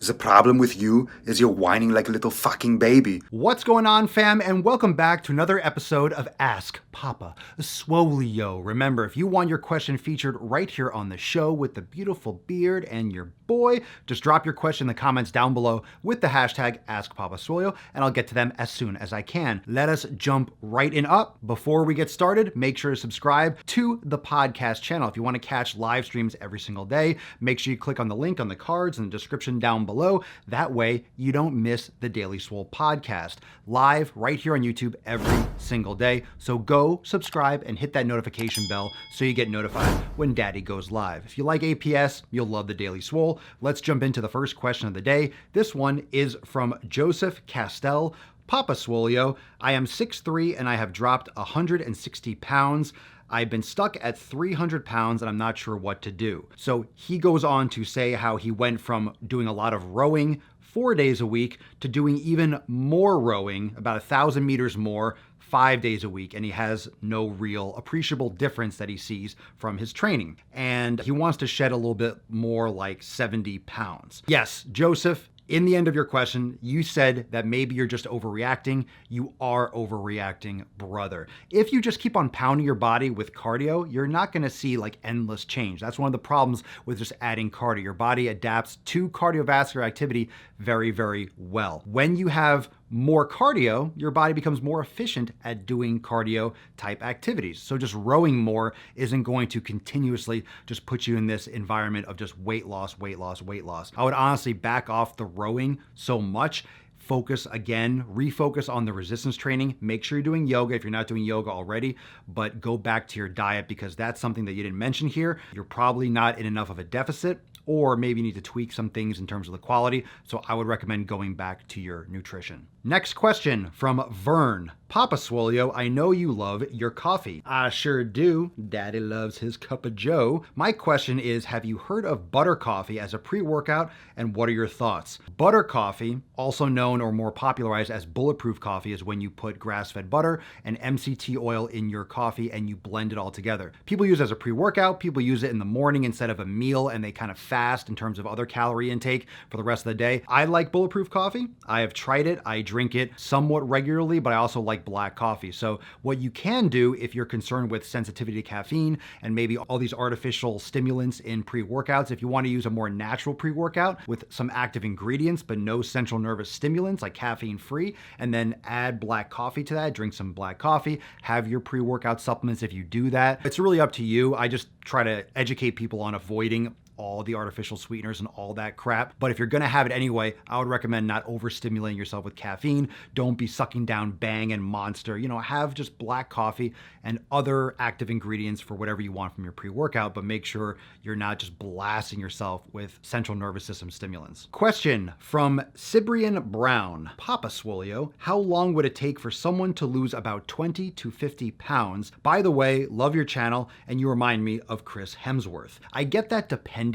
The problem with you is you're whining like a little fucking baby. What's going on, fam? And welcome back to another episode of Ask Papa, Swolio. Remember, if you want your question featured right here on the show with the beautiful beard and your boy, just drop your question in the comments down below with the hashtag AskPapaSwolio, and I'll get to them as soon as I can. Let us jump right in up. Before we get started, make sure to subscribe to the podcast channel. If you want to catch live streams every single day, make sure you click on the link on the cards in the description down below. That way you don't miss the Daily Swole podcast live right here on YouTube every single day. So go subscribe and hit that notification bell so you get notified when Daddy goes live. If you like APS, you'll love the Daily Swole. Let's jump into the first question of the day. This one is from Joseph Castel. Papa Swolio, I am 6'3" and I have dropped 160 pounds. I've been stuck at 300 pounds and I'm not sure what to do. So he goes on to say how he went from doing a lot of rowing 4 days a week to doing even more rowing, about 1,000 meters more, 5 days a week, and he has no real appreciable difference that he sees from his training. And he wants to shed a little bit more, like 70 pounds. Yes, Joseph, in the end of your question, you said that maybe you're just overreacting. You are overreacting, brother. If you just keep on pounding your body with cardio, you're not gonna see like endless change. That's one of the problems with just adding cardio. Your body adapts to cardiovascular activity very, very well. When you have more cardio, your body becomes more efficient at doing cardio type activities. So just rowing more isn't going to continuously just put you in this environment of just weight loss, weight loss, weight loss. I would honestly back off the rowing so much. Focus again, refocus on the resistance training. Make sure you're doing yoga if you're not doing yoga already, but go back to your diet because that's something that you didn't mention here. You're probably not in enough of a deficit, or maybe you need to tweak some things in terms of the quality. So I would recommend going back to your nutrition. Next question from Verne. Papa Swolio, I know you love your coffee. I sure do. Daddy loves his cup of joe. My question is, have you heard of butter coffee as a pre-workout, and what are your thoughts? Butter coffee, also known or more popularized as bulletproof coffee, is when you put grass-fed butter and MCT oil in your coffee and you blend it all together. People use it as a pre-workout. People use it in the morning instead of a meal, and they kind of fast in terms of other calorie intake for the rest of the day. I like bulletproof coffee. I have tried it. I drink it somewhat regularly, but I also like black coffee. So what you can do if you're concerned with sensitivity to caffeine and maybe all these artificial stimulants in pre-workouts, if you want to use a more natural pre-workout with some active ingredients but no central nervous stimulants, like caffeine free, and then add black coffee to that, drink some black coffee, have your pre-workout supplements if you do that. It's really up to you. I just try to educate people on avoiding all the artificial sweeteners and all that crap. But if you're gonna have it anyway, I would recommend not overstimulating yourself with caffeine. Don't be sucking down Bang and Monster. Have just black coffee and other active ingredients for whatever you want from your pre-workout, but make sure you're not just blasting yourself with central nervous system stimulants. Question from Cyprian Browne. Papa Swolio, how long would it take for someone to lose about 20 to 50 pounds? By the way, love your channel, and you remind me of Chris Hemsworth. I get that depending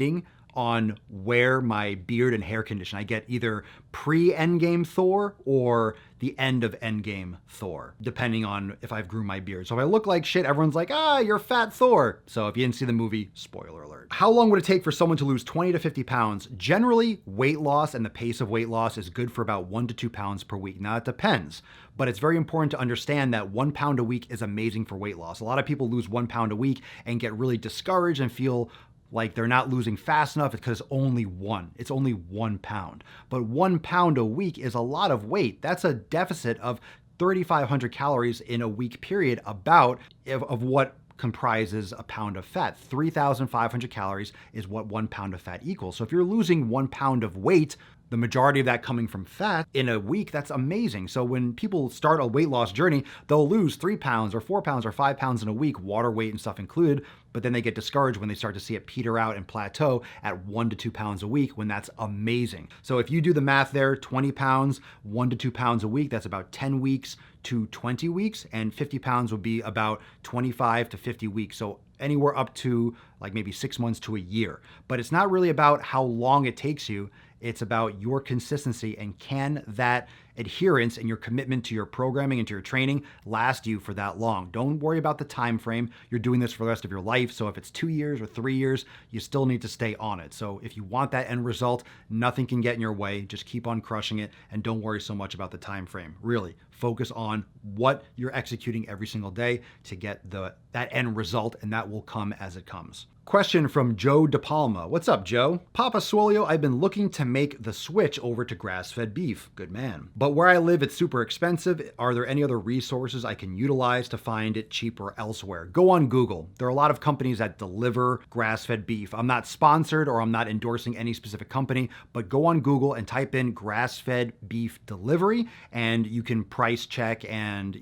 on where my beard and hair condition. I get either pre-Endgame Thor or the end of Endgame Thor, depending on if I've groomed my beard. So if I look like shit, everyone's like, you're fat Thor. So if you didn't see the movie, spoiler alert. How long would it take for someone to lose 20 to 50 pounds? Generally, weight loss and the pace of weight loss is good for about 1 to 2 pounds per week. Now, it depends, but it's very important to understand that 1 pound a week is amazing for weight loss. A lot of people lose 1 pound a week and get really discouraged and feel like they're not losing fast enough because it's only 1 pound. But 1 pound a week is a lot of weight. That's a deficit of 3,500 calories in a week period of what comprises a pound of fat. 3,500 calories is what 1 pound of fat equals. So if you're losing 1 pound of weight, the majority of that coming from fat in a week, that's amazing. So when people start a weight loss journey, they'll lose 3 pounds or 4 pounds or 5 pounds in a week, water weight and stuff included, but then they get discouraged when they start to see it peter out and plateau at 1 to 2 pounds a week, when that's amazing. So if you do the math there, 20 pounds, 1 to 2 pounds a week, that's about 10 weeks to 20 weeks, and 50 pounds would be about 25 to 50 weeks. So anywhere up to like maybe 6 months to a year. But it's not really about how long it takes you. It's about your consistency and can that adherence and your commitment to your programming and to your training last you for that long. Don't worry about the time frame. You're doing this for the rest of your life. So if it's 2 years or 3 years, you still need to stay on it. So if you want that end result, nothing can get in your way. Just keep on crushing it and don't worry so much about the time frame. Really focus on what you're executing every single day to get that end result, and that will come as it comes. Question from Joe De Palma. What's up, Joe? Papa Swolio, I've been looking to make the switch over to grass-fed beef. Good man. But where I live, it's super expensive. Are there any other resources I can utilize to find it cheaper elsewhere? Go on Google. There are a lot of companies that deliver grass-fed beef. I'm not sponsored or I'm not endorsing any specific company, but go on Google and type in grass-fed beef delivery, and you can price check and,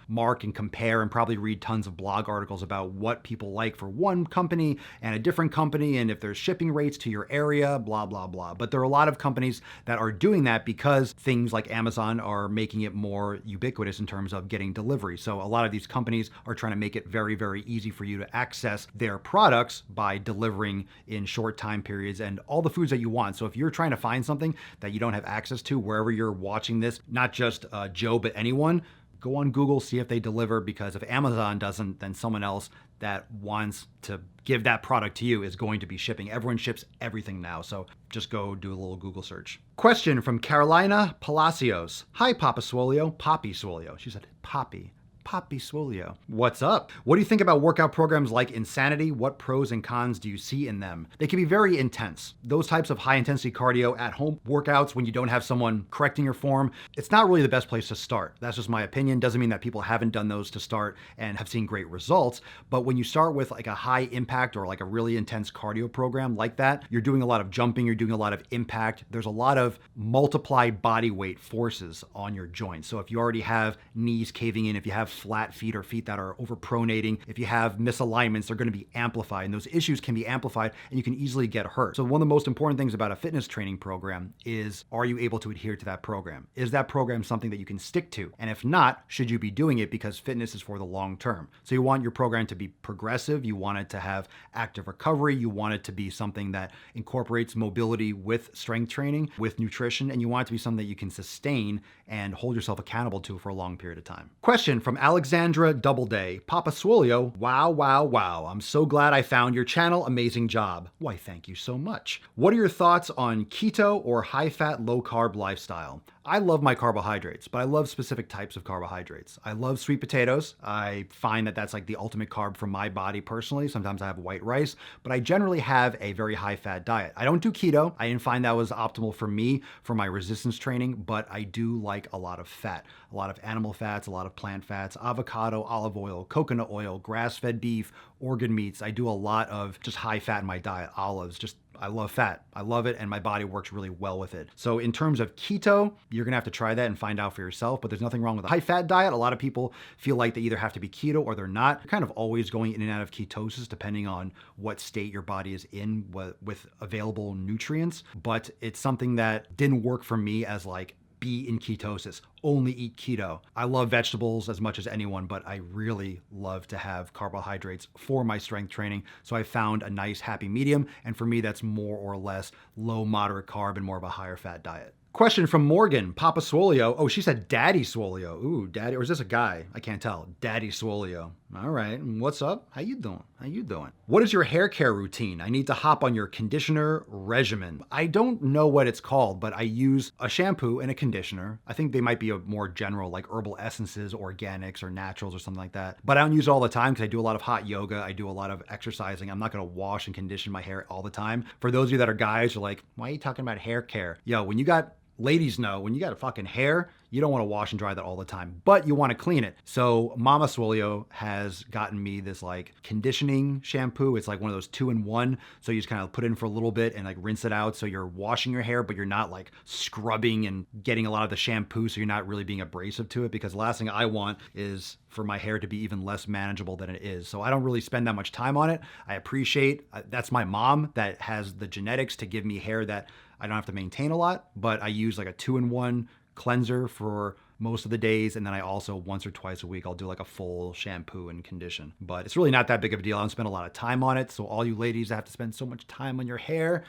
mark and compare and probably read tons of blog articles about what people like for one company and a different company, and if there's shipping rates to your area, blah, blah, blah. But there are a lot of companies that are doing that because things like Amazon are making it more ubiquitous in terms of getting delivery. So a lot of these companies are trying to make it very, very easy for you to access their products by delivering in short time periods and all the foods that you want. So if you're trying to find something that you don't have access to wherever you're watching this, not just Joe, but anyone, go on Google, see if they deliver, because if Amazon doesn't, then someone else that wants to give that product to you is going to be shipping. Everyone ships everything now, so just go do a little Google search. Question from Carolina Palacios. Hi, Papa Swolio. Poppy Swolio. She said Poppy. Poppy Swolio. What's up? What do you think about workout programs like Insanity? What pros and cons do you see in them? They can be very intense. Those types of high intensity cardio at home workouts when you don't have someone correcting your form, it's not really the best place to start. That's just my opinion. Doesn't mean that people haven't done those to start and have seen great results. But when you start with like a high impact or like a really intense cardio program like that, you're doing a lot of jumping, you're doing a lot of impact. There's a lot of multiplied body weight forces on your joints. So if you already have knees caving in, if you have flat feet or feet that are overpronating, if you have misalignments, they're going to be amplified, and those issues can be amplified and you can easily get hurt. So one of the most important things about a fitness training program is, are you able to adhere to that program? Is that program something that you can stick to? And if not, should you be doing it, because fitness is for the long term. So you want your program to be progressive, you want it to have active recovery, you want it to be something that incorporates mobility with strength training, with nutrition, and you want it to be something that you can sustain and hold yourself accountable to for a long period of time. Question from Alexandra Doubleday. Papa Swolio, wow, wow, wow. I'm so glad I found your channel. Amazing job. Why, thank you so much. What are your thoughts on keto or high-fat, low-carb lifestyle? I love my carbohydrates, but I love specific types of carbohydrates. I love sweet potatoes. I find that that's like the ultimate carb for my body personally. Sometimes I have white rice, but I generally have a very high-fat diet. I don't do keto. I didn't find that was optimal for me for my resistance training, but I do like a lot of fat, a lot of animal fats, a lot of plant fats, avocado, olive oil, coconut oil, grass-fed beef, organ meats. I do a lot of just high fat in my diet, olives, I love fat. I love it, and my body works really well with it. So in terms of keto, you're gonna have to try that and find out for yourself, but there's nothing wrong with a high-fat diet. A lot of people feel like they either have to be keto or they're not. You're kind of always going in and out of ketosis depending on what state your body is in with available nutrients, but it's something that didn't work for me as like, be in ketosis, only eat keto. I love vegetables as much as anyone, but I really love to have carbohydrates for my strength training. So I found a nice happy medium. And for me, that's more or less low, moderate carb and more of a higher fat diet. Question from Morgan, Papa Swolio. Oh, she said Daddy Swolio. Ooh, Daddy, or is this a guy? I can't tell. Daddy Swolio. All right, what's up? How you doing? How you doing? What is your hair care routine? I need to hop on your conditioner regimen. I don't know what it's called, but I use a shampoo and a conditioner. I think they might be a more general, like herbal essences, organics, or naturals, or something like that. But I don't use it all the time because I do a lot of hot yoga. I do a lot of exercising. I'm not gonna wash and condition my hair all the time. For those of you that are guys, you're like, why are you talking about hair care? Yo, when you got ladies know when you got a fucking hair, you don't want to wash and dry that all the time, but you want to clean it. So Mama Swolio has gotten me this like conditioning shampoo. It's like one of those 2-in-1. So you just kind of put it in for a little bit and like rinse it out. So you're washing your hair, but you're not like scrubbing and getting a lot of the shampoo. So you're not really being abrasive to it, because the last thing I want is for my hair to be even less manageable than it is. So I don't really spend that much time on it. I appreciate that's my mom that has the genetics to give me hair that I don't have to maintain a lot, but I use like a 2-in-1 cleanser for most of the days. And then I also once or twice a week, I'll do like a full shampoo and condition, but it's really not that big of a deal. I don't spend a lot of time on it. So all you ladies that have to spend so much time on your hair,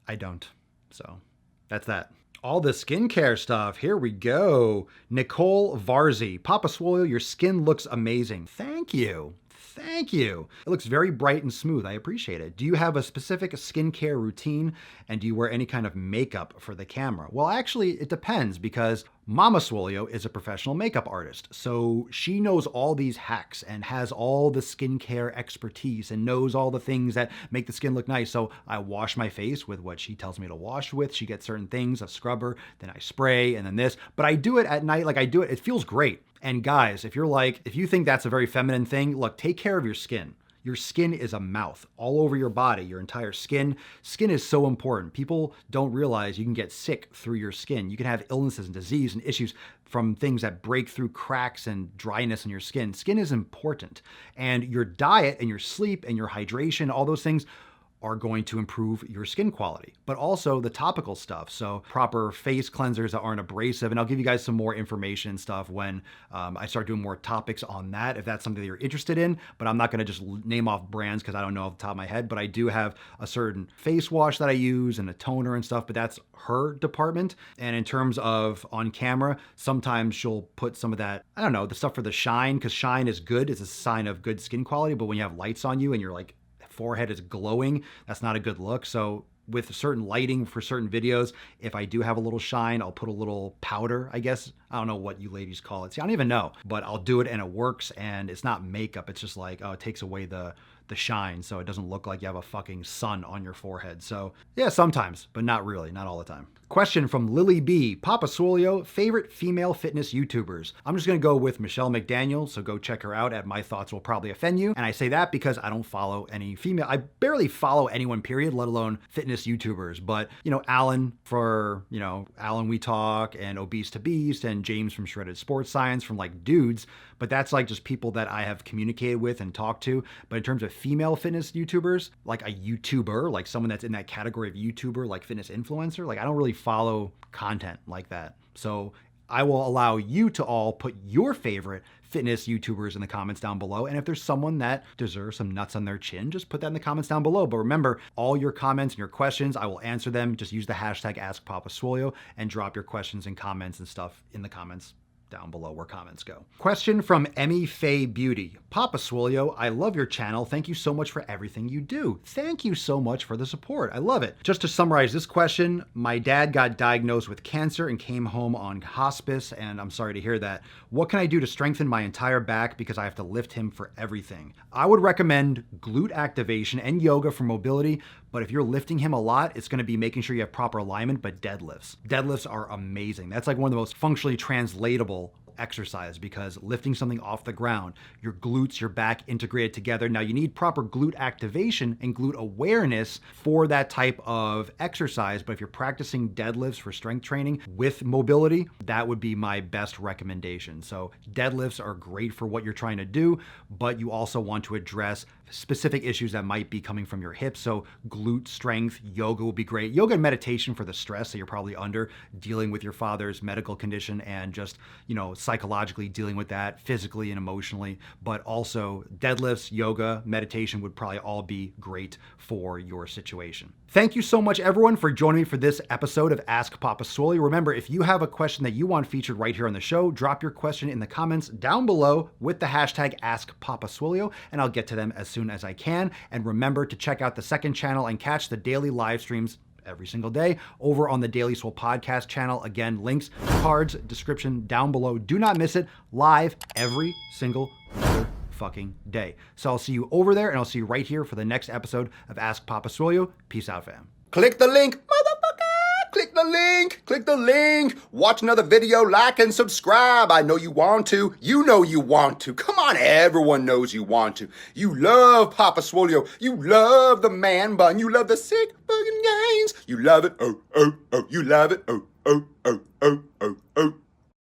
I don't. So that's that. All the skincare stuff. Here we go. Nicole Varzi. Papa Swolio, your skin looks amazing. Thank you. Thank you. It looks very bright and smooth. I appreciate it. Do you have a specific skincare routine, and do you wear any kind of makeup for the camera? Well, actually, it depends, because Mama Swolio is a professional makeup artist. So she knows all these hacks and has all the skincare expertise and knows all the things that make the skin look nice. So I wash my face with what she tells me to wash with. She gets certain things, a scrubber, then I spray, and then this. But I do it at night. Like I do it, it feels great. And guys, if you think that's a very feminine thing, look, take care of your skin. Your skin is a mouth all over your body, your entire skin. Skin is so important. People don't realize you can get sick through your skin. You can have illnesses and disease and issues from things that break through cracks and dryness in your skin. Skin is important. And your diet and your sleep and your hydration, all those things are going to improve your skin quality, but also the topical stuff. So proper face cleansers that aren't abrasive. And I'll give you guys some more information and stuff when I start doing more topics on that, if that's something that you're interested in. But I'm not going to just name off brands because I don't know off the top of my head, but I do have a certain face wash that I use and a toner and stuff, but that's her department. And in terms of on camera, sometimes she'll put some of that, I don't know, the stuff for the shine, because shine is good. It's a sign of good skin quality. But when you have lights on you and you're like, forehead is glowing, that's not a good look. So with certain lighting for certain videos, if I do have a little shine, I'll put a little powder, I guess. I don't know what you ladies call it. See, I don't even know, but I'll do it and it works, and it's not makeup. It's just like, oh, it takes away the shine, so it doesn't look like you have a fucking sun on your forehead. So yeah, sometimes, but not really, not all the time. Question from Lily B. Papa Swolio, favorite female fitness YouTubers? I'm just gonna go with Michelle McDaniel, so go check her out at My Thoughts Will Probably Offend You. And I say that because I don't follow any female, I barely follow anyone, period, let alone fitness YouTubers. But, Alan for, Alan We Talk, and Obese to Beast, and James from Shredded Sports Science, from like dudes, but that's like just people that I have communicated with and talked to. But in terms of female fitness YouTubers, like a YouTuber, like someone that's in that category of YouTuber, like fitness influencer, like I don't really follow content like that. So I will allow you to all put your favorite fitness YouTubers in the comments down below. And if there's someone that deserves some nuts on their chin, just put that in the comments down below. But remember, all your comments and your questions, I will answer them. Just use the hashtag AskPapaSwolio and drop your questions and comments and stuff in the comments down below where comments go. Question from Emmy Faye Beauty. Papa Swolio, I love your channel. Thank you so much for everything you do. Thank you so much for the support. I love it. Just to summarize this question, my dad got diagnosed with cancer and came home on hospice, and I'm sorry to hear that. What can I do to strengthen my entire back because I have to lift him for everything? I would recommend glute activation and yoga for mobility, but if you're lifting him a lot, it's gonna be making sure you have proper alignment, but deadlifts. Deadlifts are amazing. That's like one of the most functionally translatable exercise, because lifting something off the ground, your glutes, your back integrated together. Now you need proper glute activation and glute awareness for that type of exercise, but if you're practicing deadlifts for strength training with mobility, that would be my best recommendation. So deadlifts are great for what you're trying to do, but you also want to address specific issues that might be coming from your hips. So glute strength, yoga will be great. Yoga and meditation for the stress that you're probably under, dealing with your father's medical condition and just, psychologically dealing with that physically and emotionally, but also deadlifts, yoga, meditation would probably all be great for your situation. Thank you so much, everyone, for joining me for this episode of Ask Papa Swolio. Remember, if you have a question that you want featured right here on the show, drop your question in the comments down below with the hashtag AskPapaSwolio, and I'll get to them as soon as I can. And remember to check out the second channel and catch the daily live streams every single day over on the Daily Swole podcast channel. Again, links, cards, description down below. Do not miss it. Live every single fucking day. So I'll see you over there, and I'll see you right here for the next episode of Ask Papa Swolio. Peace out, fam. Click the link, motherfucker! Click the link! Click the link! Watch another video, like and subscribe. I know you want to. You know you want to. Come on, everyone knows you want to. You love Papa Swolio. You love the man bun. You love the sick fucking gains. You love it. Oh, oh, oh. You love it. Oh, oh, oh, oh, oh, oh.